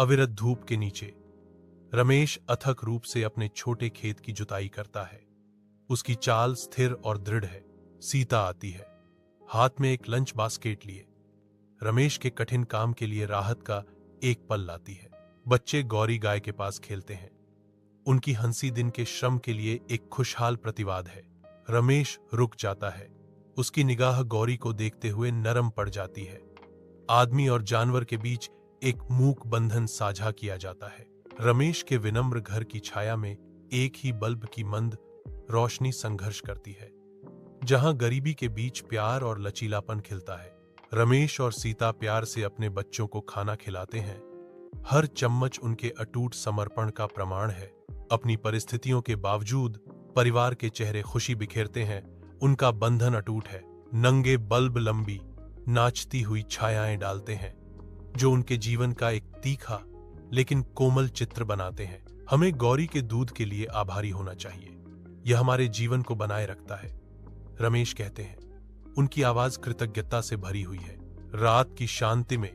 अविरत धूप के नीचे रमेश अथक रूप से अपने छोटे खेत की जुताई करता है। उसकी चाल स्थिर और दृढ़ है। सीता आती है, हाथ में एक लंच बास्केट लिए। रमेश के कठिन काम के लिए राहत का एक पल लाती है। बच्चे गौरी गाय के पास खेलते हैं। उनकी हंसी दिन के श्रम के लिए एक खुशहाल प्रतिवाद है। रमेश रुक जाता है। उसकी निगाह गौरी को देखते हुए नरम पड़ जाती है। आदमी और जानवर के बीच एक मूक बंधन साझा किया जाता है। रमेश के विनम्र घर की छाया में एक ही बल्ब की मंद रोशनी संघर्ष करती है, जहां गरीबी के बीच प्यार और लचीलापन खिलता है। रमेश और सीता प्यार से अपने बच्चों को खाना खिलाते हैं। हर चम्मच उनके अटूट समर्पण का प्रमाण है। अपनी परिस्थितियों के बावजूद परिवार के चेहरे खुशी बिखेरते हैं। उनका बंधन अटूट है। नंगे बल्ब लंबी नाचती हुई छायाएं डालते हैं, जो उनके जीवन का एक तीखा लेकिन कोमल चित्र बनाते हैं। हमें गौरी के दूध के लिए आभारी होना चाहिए। यह हमारे जीवन को बनाए रखता है, रमेश कहते हैं। उनकी आवाज कृतज्ञता से भरी हुई है। रात की शांति में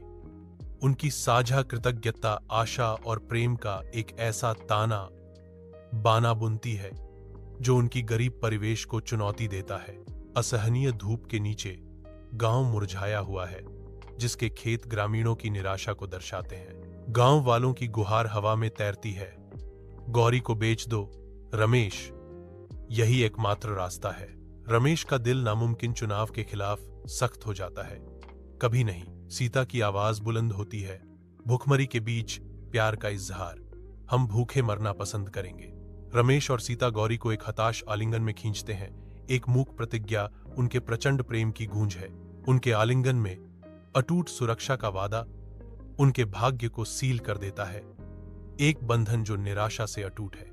उनकी साझा कृतज्ञता आशा और प्रेम का एक ऐसा ताना बाना बुनती है जो उनकी गरीब परिवेश को चुनौती देता है। असहनीय धूप के नीचे गांव मुरझाया हुआ है, जिसके खेत ग्रामीणों की निराशा को दर्शाते हैं। गांव वालों की गुहार हवा में तैरती है, गौरी को बेच दो रमेश, यही एकमात्र रास्ता है। रमेश का दिल नामुमकिन चुनाव के खिलाफ सख्त हो जाता है। कभी नहीं। सीता की आवाज बुलंद होती है। भूखमरी के बीच प्यार का इजहार, हम भूखे मरना पसंद करेंगे। रमेश और सीता गौरी को एक हताश आलिंगन में खींचते हैं। एक मूक प्रतिज्ञा उनके प्रचंड प्रेम की गूंज है। उनके आलिंगन में अटूट सुरक्षा का वादा उनके भाग्य को सील कर देता है। एक बंधन जो निराशा से अटूट है।